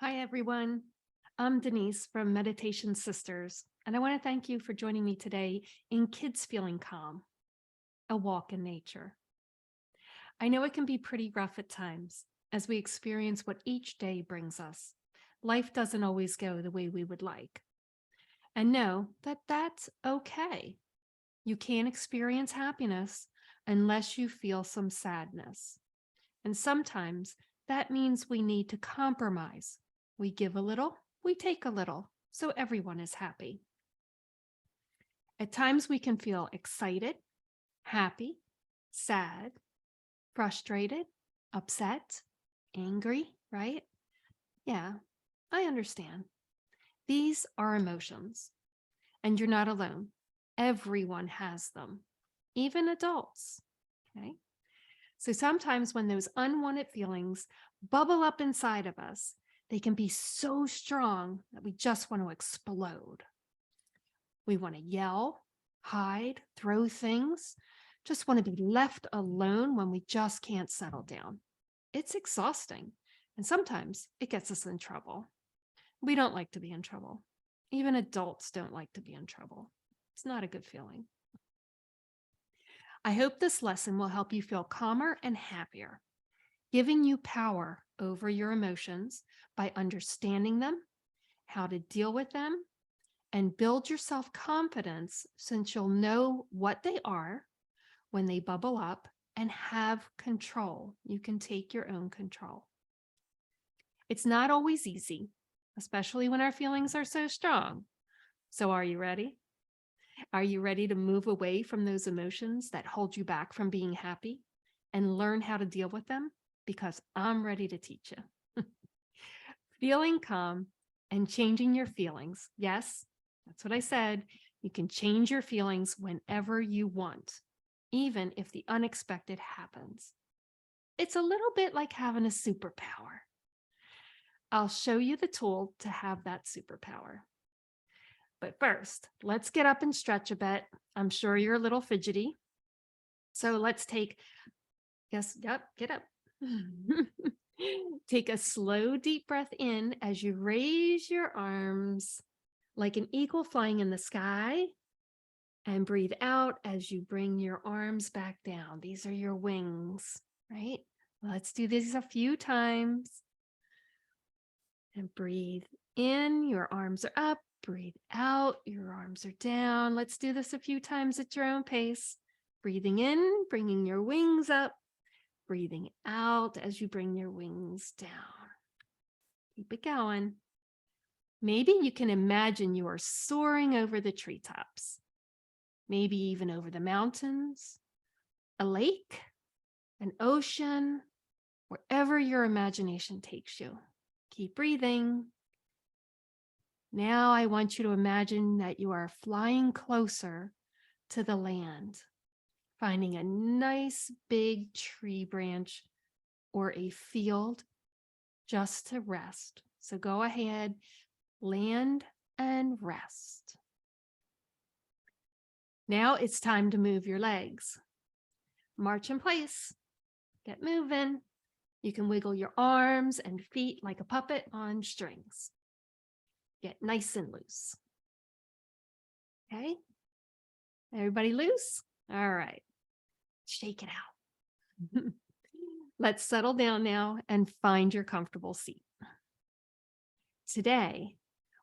Hi, everyone. I'm Denise from Meditation Sisters, and I want to thank you for joining me today in Kids Feeling Calm, a walk in nature. I know it can be pretty rough at times as we experience what each day brings us. Life doesn't always go the way we would like. And know that that's okay. You can't experience happiness unless you feel some sadness. And sometimes that means we need to compromise. We give a little, we take a little, so everyone is happy. At times we can feel excited, happy, sad, frustrated, upset, angry, right? Yeah, I understand. These are emotions, and you're not alone. Everyone has them, even adults. Okay. So sometimes when those unwanted feelings bubble up inside of us, they can be so strong that we just want to explode. We want to yell, hide, throw things, just want to be left alone when we just can't settle down. It's exhausting, and sometimes it gets us in trouble. We don't like to be in trouble. Even adults don't like to be in trouble. It's not a good feeling. I hope this lesson will help you feel calmer and happier, giving you power over your emotions by understanding them, how to deal with them, and build your self confidence since you'll know what they are when they bubble up and have control. You can take your own control. It's not always easy, especially when our feelings are so strong. So, are you ready? Are you ready to move away from those emotions that hold you back from being happy and learn how to deal with them? Because I'm ready to teach you. Feeling calm and changing your feelings. Yes, that's what I said. You can change your feelings whenever you want, even if the unexpected happens. It's a little bit like having a superpower. I'll show you the tool to have that superpower. But first, let's get up and stretch a bit. I'm sure you're a little fidgety. So let's take, yes, yep, get up. Take a slow, deep breath in as you raise your arms like an eagle flying in the sky, and breathe out as you bring your arms back down. These are your wings, right? Let's do this a few times. And breathe in, your arms are up. Breathe out, your arms are down. Let's do this a few times at your own pace. Breathing in, bringing your wings up. Breathing out as you bring your wings down. Keep it going. Maybe you can imagine you are soaring over the treetops, maybe even over the mountains, a lake, an ocean, wherever your imagination takes you. Keep breathing. Now I want you to imagine that you are flying closer to the land, finding a nice big tree branch or a field just to rest. So go ahead, land and rest. Now it's time to move your legs. March in place. Get moving. You can wiggle your arms and feet like a puppet on strings. Get nice and loose. Okay? Everybody loose? All right. Shake it out. Let's settle down now and find your comfortable seat. Today,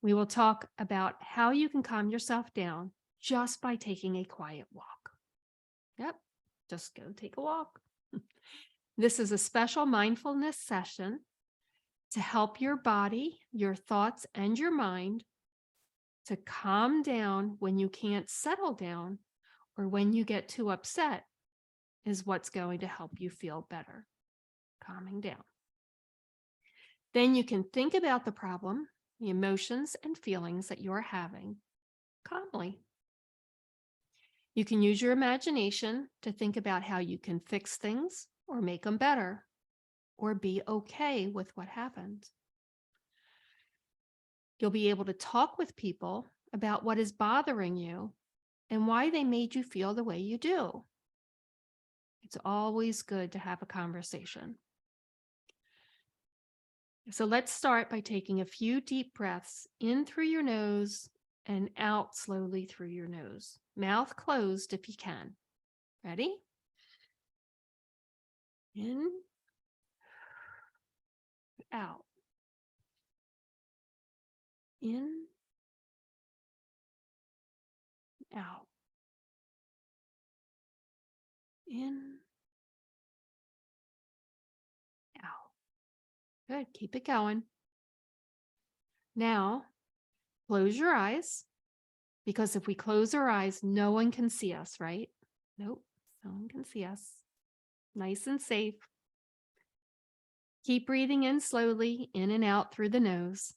we will talk about how you can calm yourself down just by taking a quiet walk. Yep, just go take a walk. This is a special mindfulness session to help your body, your thoughts, and your mind to calm down when you can't settle down or when you get too upset is what's going to help you feel better, calming down. Then you can think about the problem, the emotions and feelings that you're having calmly. You can use your imagination to think about how you can fix things or make them better or be okay with what happened. You'll be able to talk with people about what is bothering you and why they made you feel the way you do. It's always good to have a conversation. So let's start by taking a few deep breaths in through your nose and out slowly through your nose. Mouth closed if you can. Ready? In, out. In, out. In, out. Good. Keep it going. Now, close your eyes, because if we close our eyes, no one can see us, right? Nope, no one can see us. Nice and safe. Keep breathing in slowly, in and out through the nose.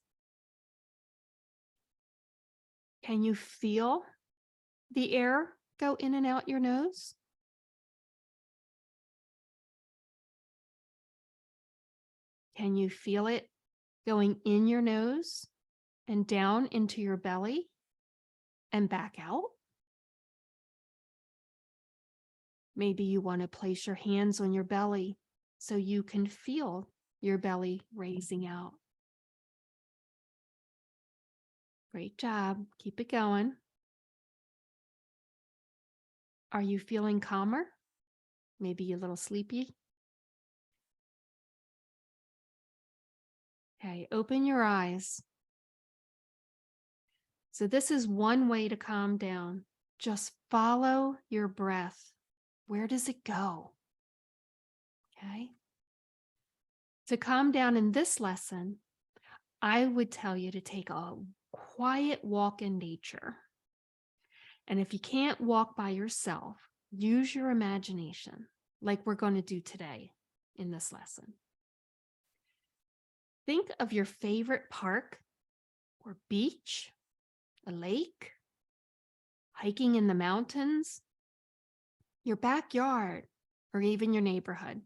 Can you feel the air go in and out your nose? Can you feel it going in your nose and down into your belly and back out? Maybe you want to place your hands on your belly so you can feel your belly raising out. Great job. Keep it going. Are you feeling calmer? Maybe a little sleepy? Okay, open your eyes. So this is one way to calm down. Just follow your breath. Where does it go? Okay. To calm down in this lesson, I would tell you to take a quiet walk in nature. And if you can't walk by yourself, use your imagination, like we're going to do today in this lesson. Think of your favorite park or beach, a lake, hiking in the mountains, your backyard, or even your neighborhood.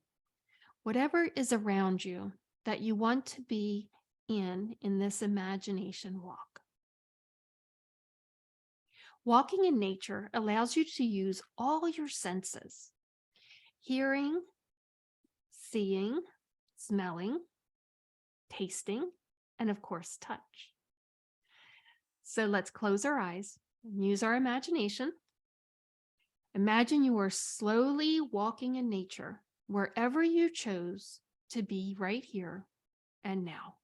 Whatever is around you that you want to be in this imagination walk. Walking in nature allows you to use all your senses: hearing, seeing, smelling, tasting, and of course, touch. So let's close our eyes and use our imagination. Imagine you are slowly walking in nature wherever you chose to be right here and now.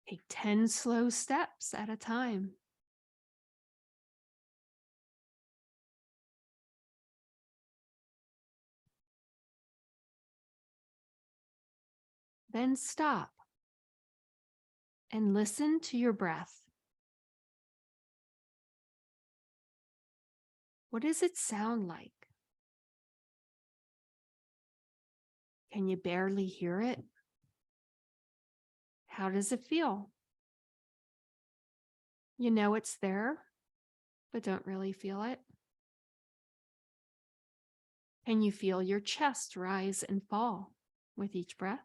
Take 10 slow steps at a time. Then stop and listen to your breath. What does it sound like? Can you barely hear it? How does it feel? You know it's there, but don't really feel it. Can you feel your chest rise and fall with each breath?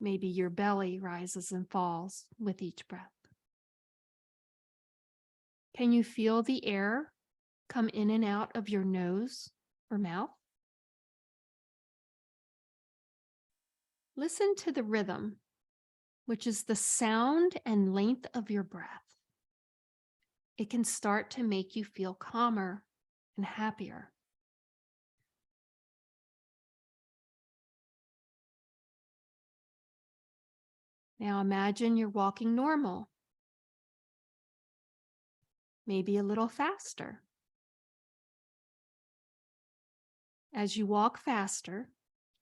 Maybe your belly rises and falls with each breath. Can you feel the air come in and out of your nose or mouth? Listen to the rhythm, which is the sound and length of your breath. It can start to make you feel calmer and happier. Now imagine you're walking normal, maybe a little faster. As you walk faster,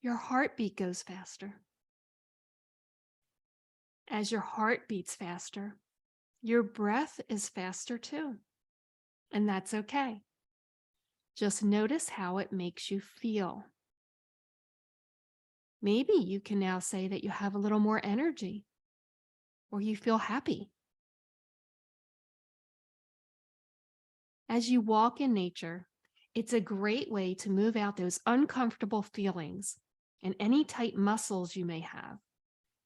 your heartbeat goes faster. As your heart beats faster, your breath is faster too. And that's okay. Just notice how it makes you feel. Maybe you can now say that you have a little more energy or you feel happy. As you walk in nature, it's a great way to move out those uncomfortable feelings and any tight muscles you may have.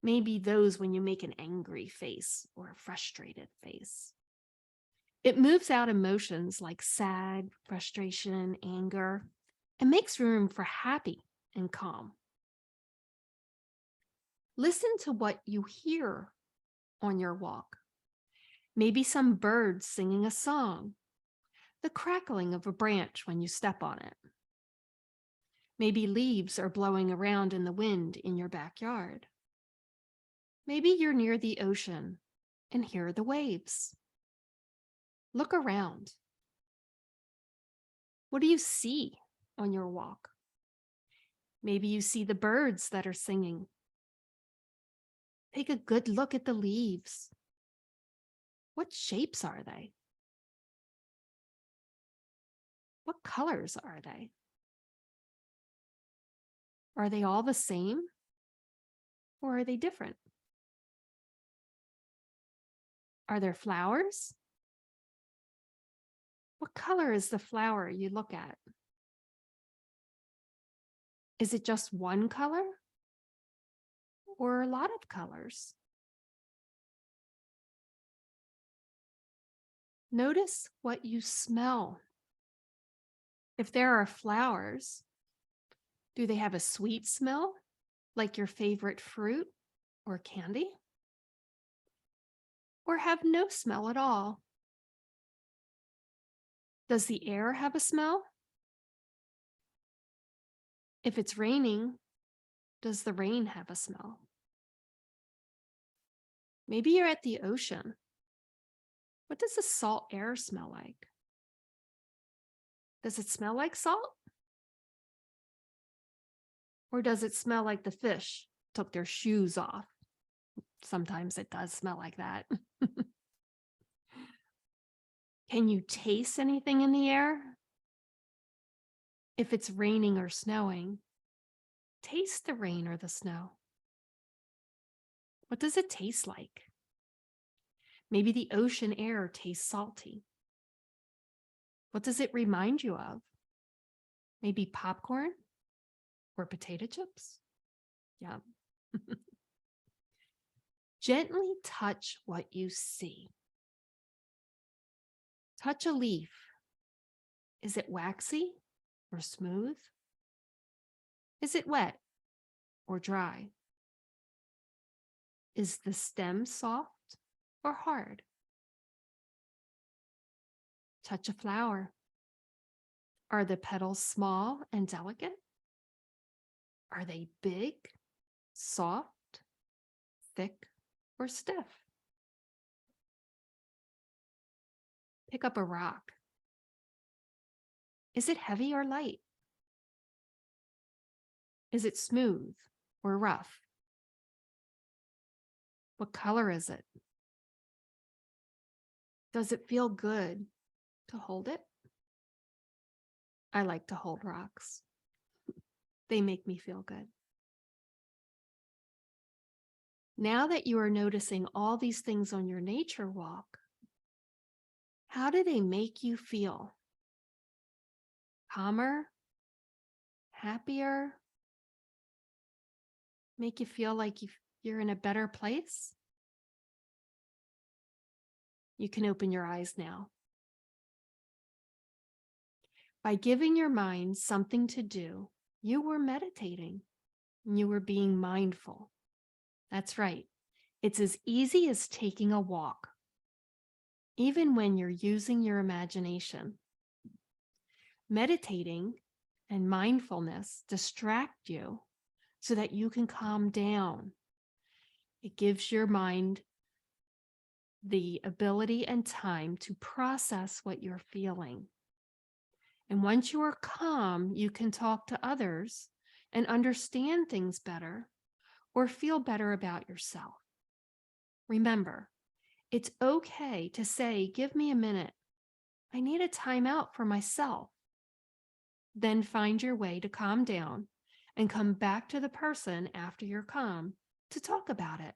Maybe those when you make an angry face or a frustrated face. It moves out emotions like sad, frustration, anger, and makes room for happy and calm. Listen to what you hear on your walk. Maybe some birds singing a song, the crackling of a branch when you step on it. Maybe leaves are blowing around in the wind in your backyard. Maybe you're near the ocean and hear the waves. Look around. What do you see on your walk? Maybe you see the birds that are singing. Take a good look at the leaves. What shapes are they? What colors are they? Are they all the same, or are they different? Are there flowers? What color is the flower you look at? Is it just one color or a lot of colors? Notice what you smell. If there are flowers, do they have a sweet smell, like your favorite fruit or candy? Or have no smell at all? Does the air have a smell? If it's raining, does the rain have a smell? Maybe you're at the ocean. What does the salt air smell like? Does it smell like salt? Or does it smell like the fish took their shoes off? Sometimes it does smell like that. Can you taste anything in the air? If it's raining or snowing, taste the rain or the snow. What does it taste like? Maybe the ocean air tastes salty. What does it remind you of? Maybe popcorn or potato chips? Yeah. Gently touch what you see. Touch a leaf. Is it waxy or smooth? Is it wet or dry? Is the stem soft or hard? Touch a flower. Are the petals small and delicate? Are they big, soft, thick, or stiff? Pick up a rock. Is it heavy or light? Is it smooth or rough? What color is it? Does it feel good to hold it? I like to hold rocks. They make me feel good. Now that you are noticing all these things on your nature walk, how do they make you feel? Calmer? Happier? Make you feel like you're in a better place? You can open your eyes now. By giving your mind something to do, you were meditating. You were being mindful. That's right. It's as easy as taking a walk, even when you're using your imagination. Meditating and mindfulness distract you so that you can calm down. It gives your mind the ability and time to process what you're feeling. And once you are calm, you can talk to others and understand things better or feel better about yourself. Remember, it's okay to say, give me a minute. I need a time out for myself. Then find your way to calm down and come back to the person after you're calm to talk about it.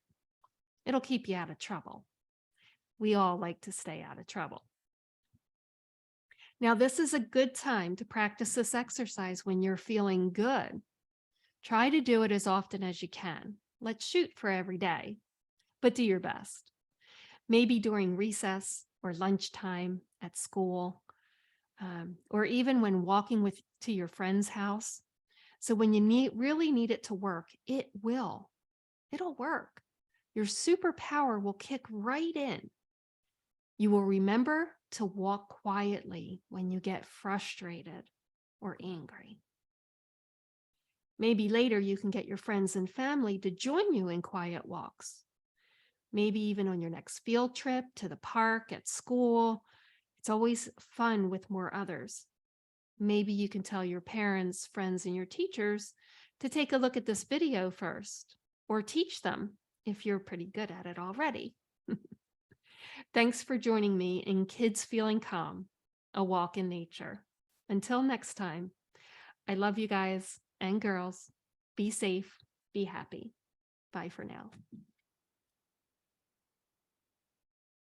It'll keep you out of trouble. We all like to stay out of trouble. Now, this is a good time to practice this exercise when you're feeling good. Try to do it as often as you can. Let's shoot for every day, but do your best. Maybe during recess or lunchtime at school, or even when walking to your friend's house. So when you really need it to work, it will. It'll work. Your superpower will kick right in. You will remember to walk quietly when you get frustrated or angry. Maybe later you can get your friends and family to join you in quiet walks. Maybe even on your next field trip to the park, at school. It's always fun with more others. Maybe you can tell your parents, friends, and your teachers to take a look at this video first, or teach them if you're pretty good at it already. Thanks for joining me in Kids Feeling Calm, a walk in nature. Until next time, I love you guys and girls. Be safe, be happy. Bye for now.